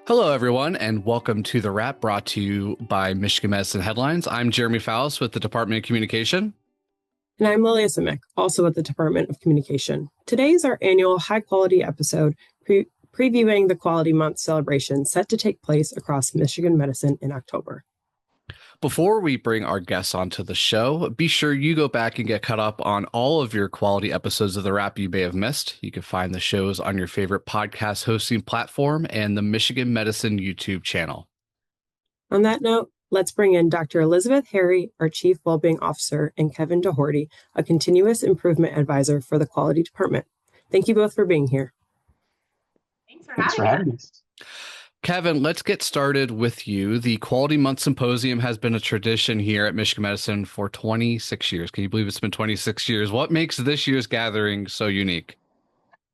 Hello, everyone, and welcome to The Wrap, brought to you by Michigan Medicine Headlines. I'm Jeremy Fowles with the Department of Communication. And I'm Lilia Simic, also at the Department of Communication. Today is our annual high-quality episode previewing the Quality Month celebration set to take place across Michigan Medicine in October. Before we bring our guests onto the show, be sure you go back and get caught up on all of your quality episodes of The Wrap you may have missed. You can find the shows on your favorite podcast hosting platform and the Michigan Medicine YouTube channel. On that note, let's bring in Dr. Elizabeth Harry, our Chief Wellbeing Officer, and Kevin Doherty, a Continuous Improvement Advisor for the Quality Department. Thank you both for being here. Thanks for having us. Kevin, let's get started with you. The Quality Month Symposium has been a tradition here at Michigan Medicine for 26 years. Can you believe it's been 26 years? What makes this year's gathering so unique?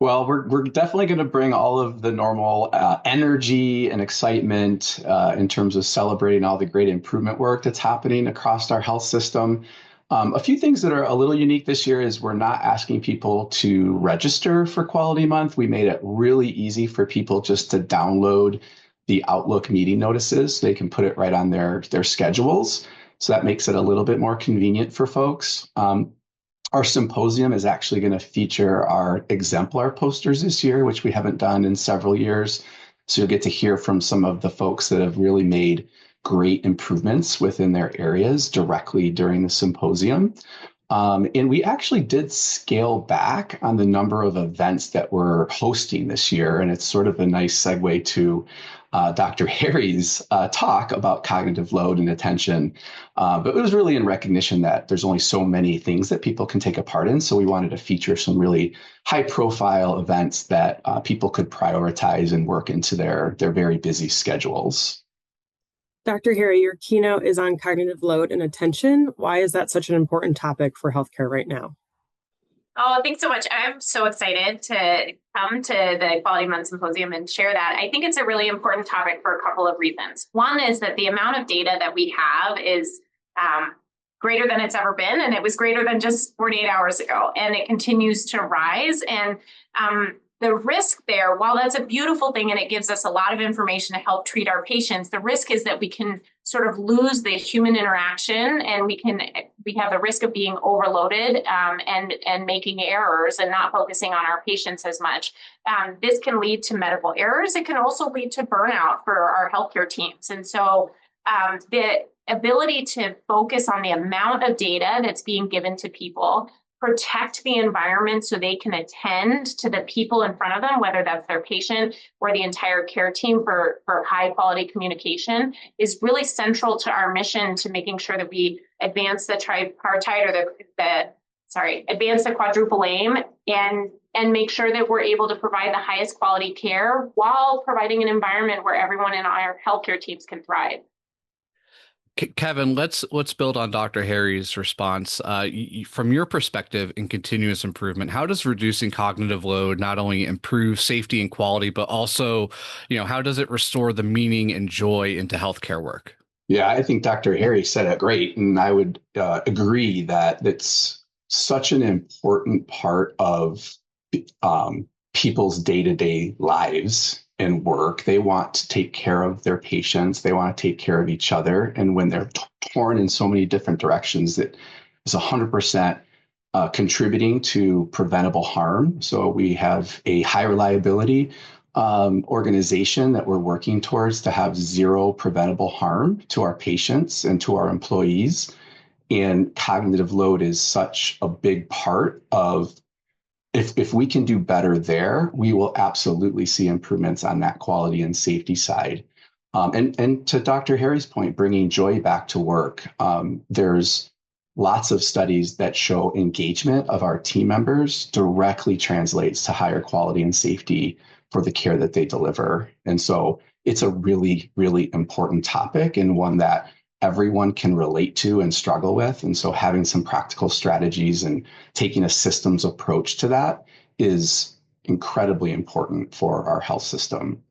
Well, we're definitely going to bring all of the normal energy and excitement in terms of celebrating all the great improvement work that's happening across our health system. A few things that are a little unique this year is we're not asking people to register for Quality Month. We made it really easy for people just to download the Outlook meeting notices. They can put it right on their schedules. So that makes it a little bit more convenient for folks. Our symposium is actually going to feature our exemplar posters this year, which we haven't done in several years. So you'll get to hear from some of the folks that have really made great improvements within their areas directly during the symposium. And we actually did scale back on the number of events that we're hosting this year. And it's sort of a nice segue to Dr. Harry's talk about cognitive load and attention. But it was really in recognition that there's only so many things that people can take a part in. So we wanted to feature some really high profile events that people could prioritize and work into their very busy schedules. Dr. Harry, your keynote is on cognitive load and attention. Why is that such an important topic for healthcare right now? Oh, thanks so much. I'm so excited to come to the Quality Month Symposium and share that. I think it's a really important topic for a couple of reasons. One is that the amount of data that we have is greater than it's ever been, and it was greater than just 48 hours ago, and it continues to rise. And the risk there, while that's a beautiful thing and it gives us a lot of information to help treat our patients, the risk is that we can sort of lose the human interaction, and we have the risk of being overloaded and making errors and not focusing on our patients as much. This can lead to medical errors. It can also lead to burnout for our healthcare teams. And so the ability to focus on the amount of data that's being given to people, protect the environment so they can attend to the people in front of them, whether that's their patient or the entire care team for high quality communication, is really central to our mission to making sure that we advance the tripartite or advance the quadruple aim and make sure that we're able to provide the highest quality care while providing an environment where everyone in our healthcare teams can thrive. Kevin, let's build on Dr. Harry's response. From your perspective in continuous improvement, how does reducing cognitive load not only improve safety and quality, but also, how does it restore the meaning and joy into healthcare work? Yeah, I think Dr. Harry said it great, and I would agree that it's such an important part of people's day-to-day lives and work. They want to take care of their patients. They want to take care of each other. And when they're torn in so many different directions, that is 100% contributing to preventable harm. So we have a high reliability organization that we're working towards to have zero preventable harm to our patients and to our employees. And cognitive load is such a big part of if we can do better there, we will absolutely see improvements on that quality and safety side. And to Dr. Harry's point, bringing joy back to work, there's lots of studies that show engagement of our team members directly translates to higher quality and safety for the care that they deliver. And so it's a really, really important topic and one that everyone can relate to and struggle with. And so having some practical strategies and taking a systems approach to that is incredibly important for our health system.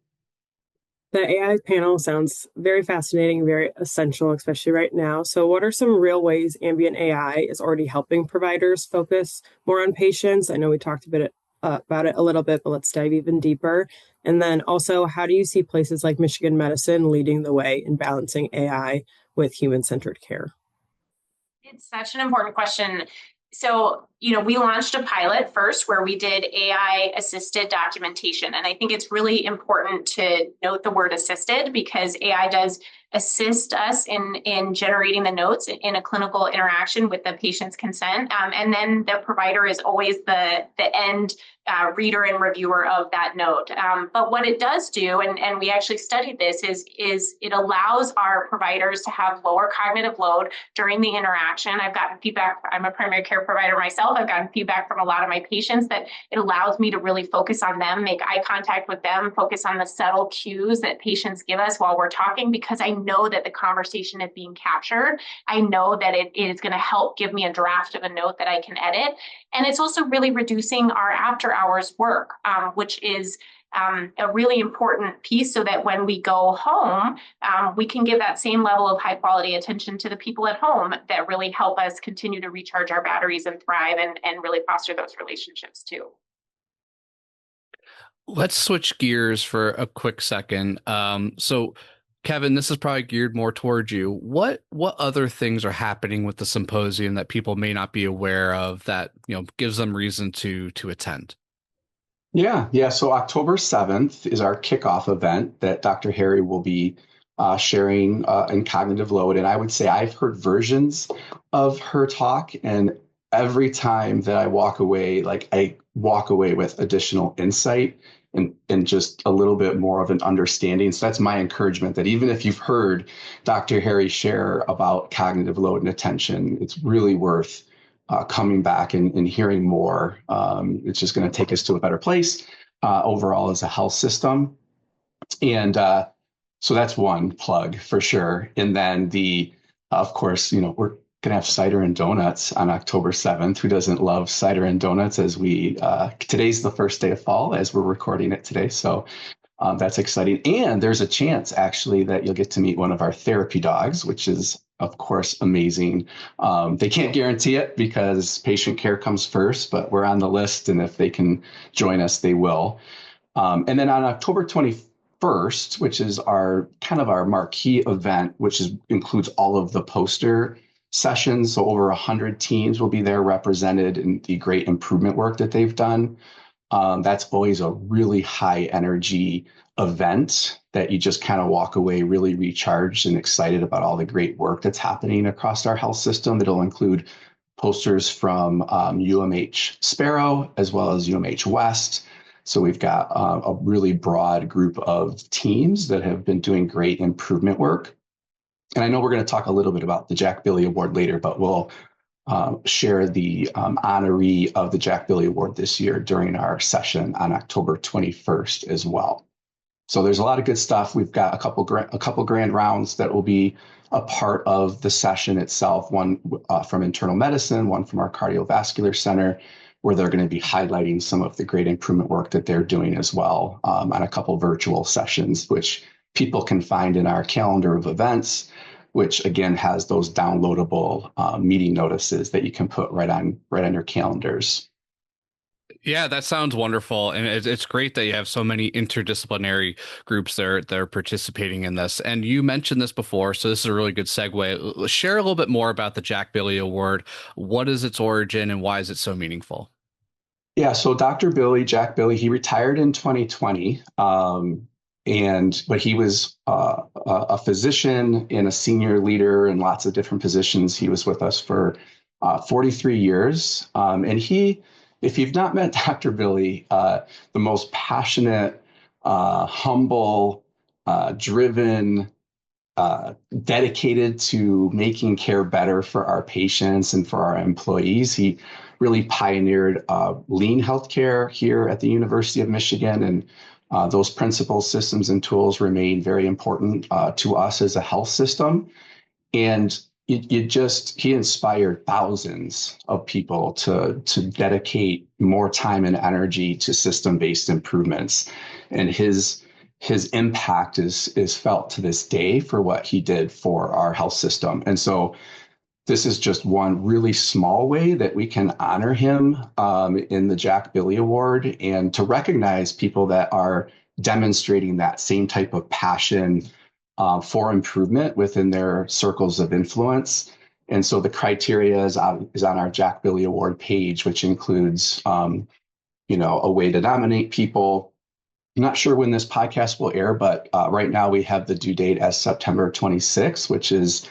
The AI panel sounds very fascinating, very essential, especially right now. So what are some real ways ambient AI is already helping providers focus more on patients? I know we talked a bit about it a little bit, but let's dive even deeper. And then also, how do you see places like Michigan Medicine leading the way in balancing AI with human-centered care? It's such an important question. So, we launched a pilot first where we did AI assisted documentation. And I think it's really important to note the word assisted because AI does assist us in generating the notes in a clinical interaction with the patient's consent. And then the provider is always the end reader and reviewer of that note. But what it does do, and we actually studied this, is it allows our providers to have lower cognitive load during the interaction. I've gotten feedback, I'm a primary care provider myself, I've gotten feedback from a lot of my patients that it allows me to really focus on them, make eye contact with them, focus on the subtle cues that patients give us while we're talking, because I know that the conversation is being captured. I know that it is going to help give me a draft of a note that I can edit. And it's also really reducing our after hours work, which is a really important piece so that when we go home, we can give that same level of high quality attention to the people at home that really help us continue to recharge our batteries and thrive and really foster those relationships too. Let's switch gears for a quick second. So Kevin, this is probably geared more towards you. What other things are happening with the symposium that people may not be aware of that, gives them reason to attend? Yeah. So October 7th is our kickoff event that Dr. Harry will be sharing in cognitive load. And I would say I've heard versions of her talk, and every time that I walk away with additional insight and just a little bit more of an understanding. So that's my encouragement, that even if you've heard Dr. Harry share about cognitive load and attention, it's really worth coming back and hearing more. It's just going to take us to a better place overall as a health system. And so that's one plug for sure. And then of course, we're going to have cider and donuts on October 7th. Who doesn't love cider and donuts today's the first day of fall as we're recording it today. So that's exciting. And there's a chance actually that you'll get to meet one of our therapy dogs, which is of course amazing. They can't guarantee it because patient care comes first, but we're on the list. And if they can join us, they will. And then on October 21st, which is our marquee event, which includes all of the poster sessions. So over 100 teams will be there represented in the great improvement work that they've done. That's always a really high energy event that you just kind of walk away really recharged and excited about all the great work that's happening across our health system. It'll include posters from UMH Sparrow as well as UMH West. So we've got a really broad group of teams that have been doing great improvement work. And I know we're going to talk a little bit about the Jack Billy Award later, but we'll share the honoree of the Jack Billy Award this year during our session on October 21st as well. So there's a lot of good stuff. We've got a couple grand rounds that will be a part of the session itself, one from internal medicine, one from our cardiovascular center, where they're going to be highlighting some of the great improvement work that they're doing as well on a couple virtual sessions, which people can find in our calendar of events, which again has those downloadable meeting notices that you can put right on your calendars. Yeah, that sounds wonderful. And it's great that you have so many interdisciplinary groups there that are participating in this. And you mentioned this before, so this is a really good segue. Share a little bit more about the Jack Billy Award. What is its origin and why is it so meaningful? Yeah, so Jack Billy, he retired in 2020. But he was a physician and a senior leader in lots of different positions. He was with us for 43 years. And if you've not met Dr. Billy, the most passionate, humble, driven, dedicated to making care better for our patients and for our employees. He really pioneered lean healthcare here at the University of Michigan, and those principles, systems, and tools remain very important to us as a health system. And he inspired thousands of people to dedicate more time and energy to system-based improvements. And his impact is felt to this day for what he did for our health system. And so this is just one really small way that we can honor him in the Jack Billy Award, and to recognize people that are demonstrating that same type of passion for improvement within their circles of influence. And so the criteria is on our Jack Billy Award page, which includes, a way to nominate people. I'm not sure when this podcast will air, but right now we have the due date as September 26th, which is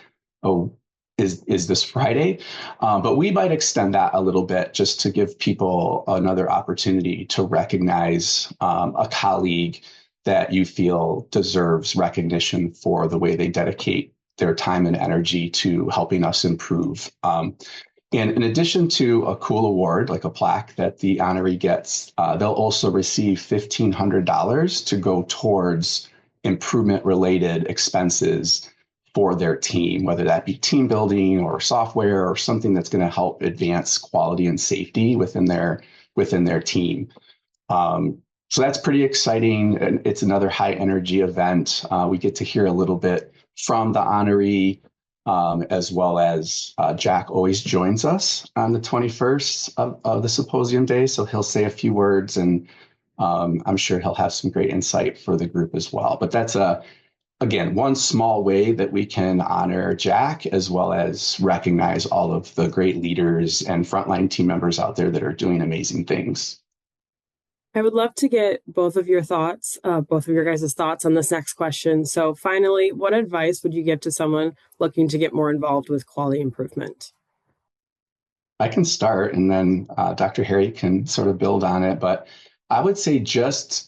this Friday. But we might extend that a little bit just to give people another opportunity to recognize a colleague that you feel deserves recognition for the way they dedicate their time and energy to helping us improve. And in addition to a cool award, like a plaque that the honoree gets, they'll also receive $1,500 to go towards improvement-related expenses for their team, whether that be team building or software or something that's going to help advance quality and safety within their team. So that's pretty exciting. And it's another high energy event. We get to hear a little bit from the honoree, as well as Jack always joins us on the 21st of the symposium day. So he'll say a few words, and I'm sure he'll have some great insight for the group as well. But that's again, one small way that we can honor Jack, as well as recognize all of the great leaders and frontline team members out there that are doing amazing things. I would love to get both of your guys' thoughts on this next question. So finally, what advice would you give to someone looking to get more involved with quality improvement? I can start, and then Dr. Harry can sort of build on it. But I would say just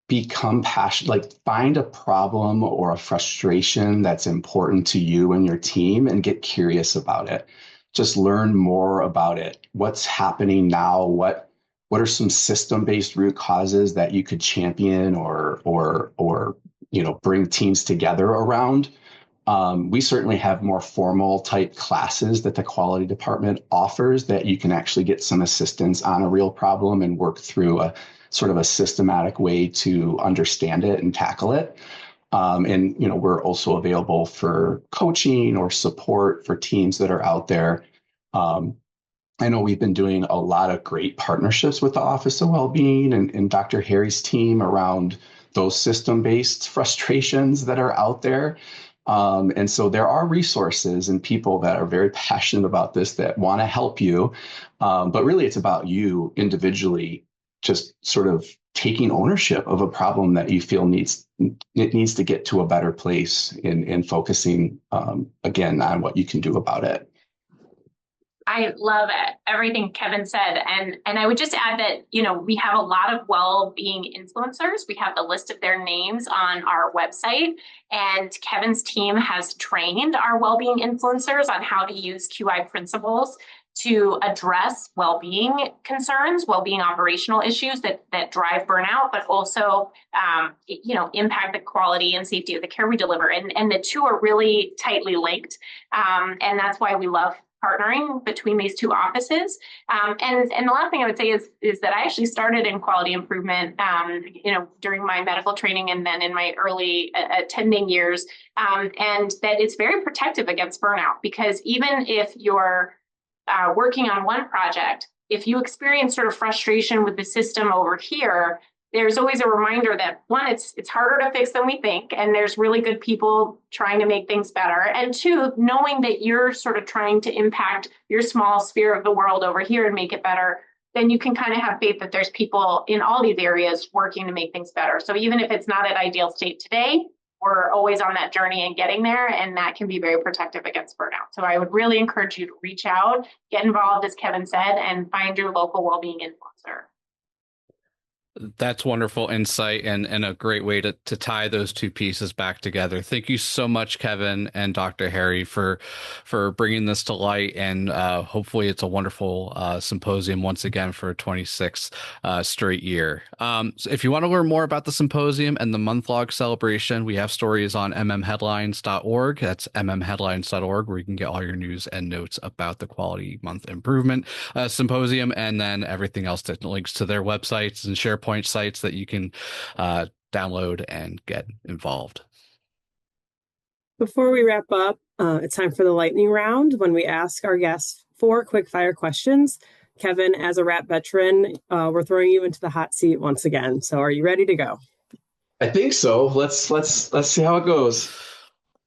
become passionate, like find a problem or a frustration that's important to you and your team and get curious about it. Just learn more about it. What's happening now? What are some system-based root causes that you could champion or bring teams together around? We certainly have more formal type classes that the quality department offers that you can actually get some assistance on a real problem and work through a sort of a systematic way to understand it and tackle it. And we're also available for coaching or support for teams that are out there. I know we've been doing a lot of great partnerships with the Office of Wellbeing and Dr. Harry's team around those system-based frustrations that are out there. And so there are resources and people that are very passionate about this that want to help you. But really, it's about you individually just sort of taking ownership of a problem that you feel needs to get to a better place in focusing, again, on what you can do about it. I love everything Kevin said. And I would just add that, we have a lot of well-being influencers. We have the list of their names on our website, and Kevin's team has trained our well-being influencers on how to use QI principles to address well-being concerns, well-being operational issues that drive burnout, but also, impact the quality and safety of the care we deliver. And the two are really tightly linked. And that's why we love partnering between these two offices. And the last thing I would say is that I actually started in quality improvement, during my medical training and then in my early attending years, and that it's very protective against burnout, because even if you're working on one project, if you experience sort of frustration with the system over here, there's always a reminder that one, it's harder to fix than we think, and there's really good people trying to make things better. And two, knowing that you're sort of trying to impact your small sphere of the world over here and make it better, then you can kind of have faith that there's people in all these areas working to make things better. So even if it's not at ideal state today, we're always on that journey and getting there, and that can be very protective against burnout. So I would really encourage you to reach out, get involved, as Kevin said, and find your local well-being influencer. That's wonderful insight and a great way to tie those two pieces back together. Thank you so much, Kevin and Dr. Harry, for bringing this to light. And hopefully it's a wonderful symposium once again for a 26th straight year. So if you want to learn more about the symposium and the month-long celebration, we have stories on mmheadlines.org. That's mmheadlines.org, where you can get all your news and notes about the Quality Month Improvement Symposium, and then everything else that links to their websites and SharePoint sites that you can download and get involved. Before we wrap up, it's time for the lightning round when we ask our guests 4 quick fire questions. Kevin, as a rap veteran, we're throwing you into the hot seat once again. So are you ready to go? I think so. Let's see how it goes.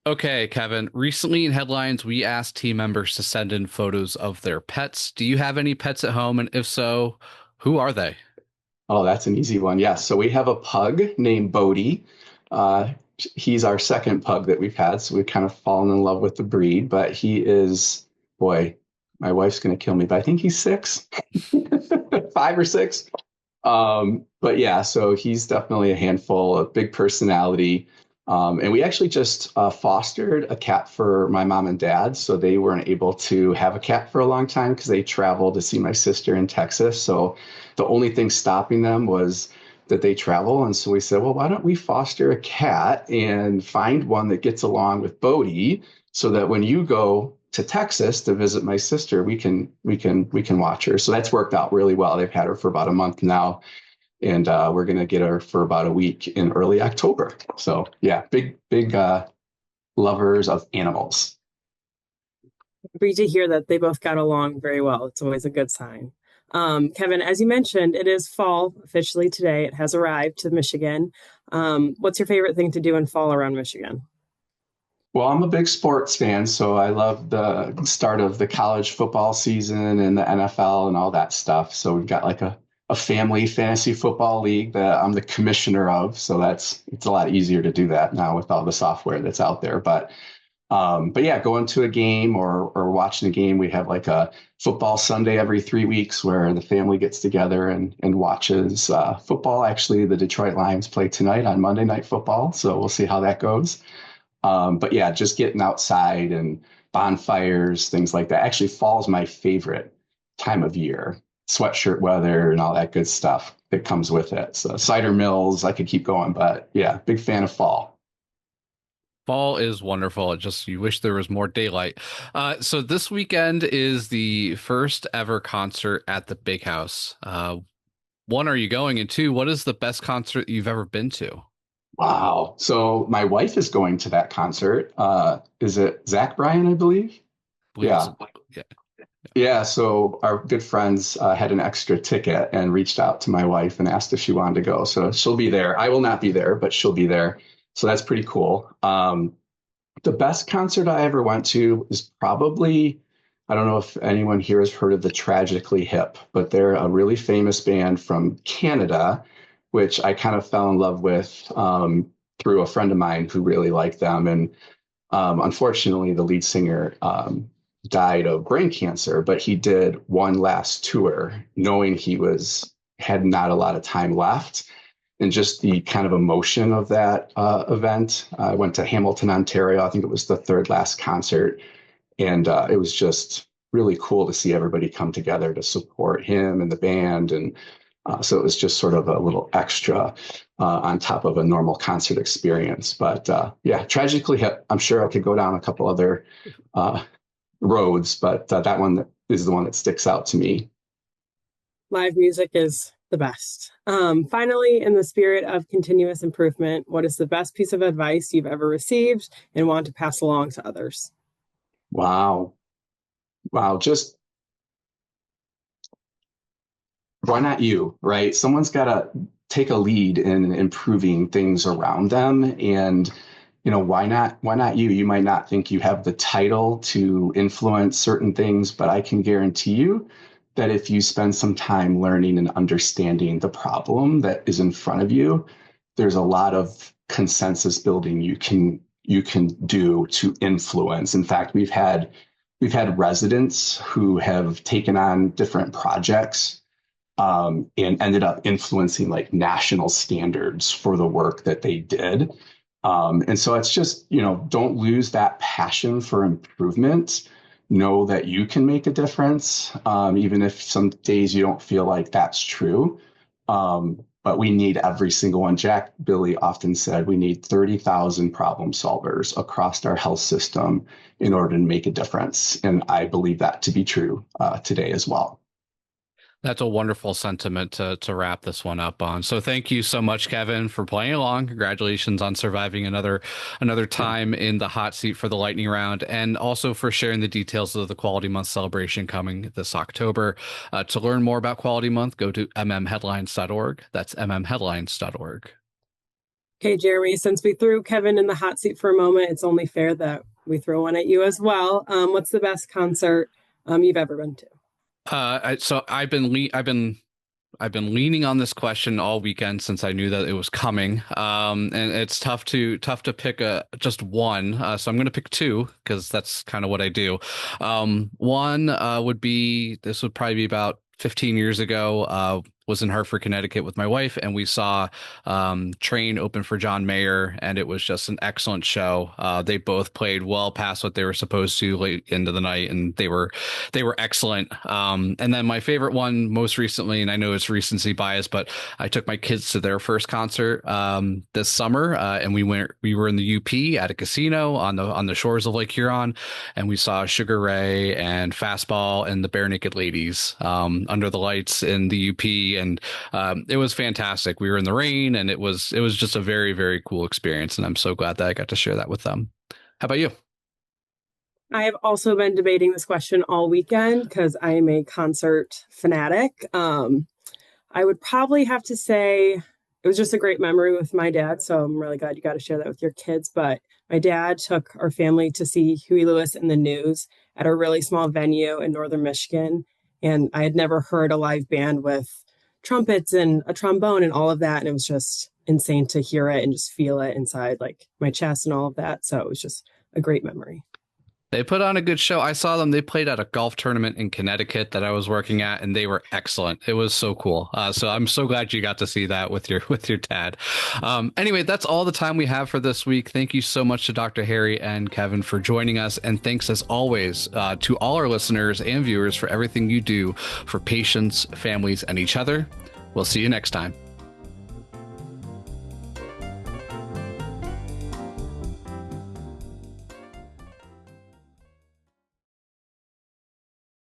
Okay, Kevin. Recently in headlines, we asked team members to send in photos of their pets. Do you have any pets at home? And if so, who are they? Oh, that's an easy one. Yes. So we have a pug named Bodie. He's our second pug that we've had. So we've kind of fallen in love with the breed, but he is, boy, my wife's going to kill me, but I think he's 6, 5 or 6. But yeah, so he's definitely a handful, a big personality. And we actually just fostered a cat for my mom and dad. So they weren't able to have a cat for a long time because they traveled to see my sister in Texas. So the only thing stopping them was that they travel. And so we said, well, why don't we foster a cat and find one that gets along with Bodie so that when you go to Texas to visit my sister, we can watch her. So that's worked out really well. They've had her for about a month now. And we're going to get her for about a week in early October. So yeah, big lovers of animals. Great to hear that they both got along very well. It's always a good sign. Kevin, as you mentioned, it is fall officially today. It has arrived to Michigan. What's your favorite thing to do in fall around Michigan? Well, I'm a big sports fan, so I love the start of the college football season and the NFL and all that stuff. So we've got like a family fantasy football league that I'm the commissioner of. So it's a lot easier to do that now with all the software that's out there. But yeah, going to a game or watching a game, we have like a football Sunday every 3 weeks where the family gets together and watches football. Actually, the Detroit Lions play tonight on Monday Night Football. So we'll see how that goes. But yeah, just getting outside and bonfires, things like that. Actually, fall is my favorite time of year. Sweatshirt weather and all that good stuff that comes with it. So cider mills, I could keep going, but yeah, big fan of fall. Fall is wonderful. It just, you wish there was more daylight. So this weekend is the first ever concert at the Big House. 1, are you going? And 2, what is the best concert you've ever been to? Wow. So my wife is going to that concert. Is it Zach Bryan, I believe? Yeah. Yeah. Yeah, so our good friends had an extra ticket and reached out to my wife and asked if she wanted to go. So she'll be there. I will not be there, but she'll be there. So that's pretty cool. The best concert I ever went to is probably, I don't know if anyone here has heard of the Tragically Hip, but they're a really famous band from Canada, which I kind of fell in love with through a friend of mine who really liked them. And unfortunately, the lead singer died of brain cancer, but he did one last tour knowing he had not a lot of time left. And just the kind of emotion of that event. I went to Hamilton, Ontario. I think it was the 3rd last concert. And it was just really cool to see everybody come together to support him and the band. And so it was just sort of a little extra on top of a normal concert experience. But yeah, Tragically Hip. I'm sure I could go down a couple other roads, but that one is the one that sticks out to me. Live music is the best. Finally, in the spirit of continuous improvement, what is the best piece of advice you've ever received and want to pass along to others? Wow. Just why not you, right? Someone's got to take a lead in improving things around them. And why not you? You might not think you have the title to influence certain things, but I can guarantee you that if you spend some time learning and understanding the problem that is in front of you, there's a lot of consensus building you can do to influence. In fact, we've had residents who have taken on different projects and ended up influencing like national standards for the work that they did. And so it's just, don't lose that passion for improvement. Know that you can make a difference, even if some days you don't feel like that's true. But we need every single one. Jack Billy often said we need 30,000 problem solvers across our health system in order to make a difference. And I believe that to be true today as well. That's a wonderful sentiment to wrap this one up on. So thank you so much, Kevin, for playing along. Congratulations on surviving another time in the hot seat for the lightning round, and also for sharing the details of the Quality Month celebration coming this October. To learn more about Quality Month, go to mmheadlines.org. That's mmheadlines.org. Okay, Jeremy, since we threw Kevin in the hot seat for a moment, it's only fair that we throw one at you as well. What's the best concert you've ever been to? So I've been leaning on this question all weekend since I knew that it was coming. And it's tough to pick just one. So I'm going to pick two because that's kind of what I do. One would probably be about 15 years ago. Was in Hartford, Connecticut with my wife, and we saw Train open for John Mayer, and it was just an excellent show. They both played well past what they were supposed to late into the night, and they were excellent. And then my favorite one most recently, and I know it's recency bias, but I took my kids to their first concert this summer, and we were in the UP at a casino on the shores of Lake Huron, and we saw Sugar Ray and Fastball and the Bare Naked Ladies under the lights in the UP. And it was fantastic. We were in the rain, and it was just a very, very cool experience. And I'm so glad that I got to share that with them. How about you? I have also been debating this question all weekend because I am a concert fanatic. I would probably have to say it was just a great memory with my dad. So I'm really glad you got to share that with your kids. But my dad took our family to see Huey Lewis and the News at a really small venue in northern Michigan. And I had never heard a live band with trumpets and a trombone and all of that. And it was just insane to hear it and just feel it inside like my chest and all of that. So it was just a great memory. They put on a good show. I saw them. They played at a golf tournament in Connecticut that I was working at, and they were excellent. It was so cool. So I'm so glad you got to see that with your dad. Anyway, that's all the time we have for this week. Thank you so much to Dr. Harry and Kevin for joining us. And thanks as always to all our listeners and viewers for everything you do for patients, families, and each other. We'll see you next time.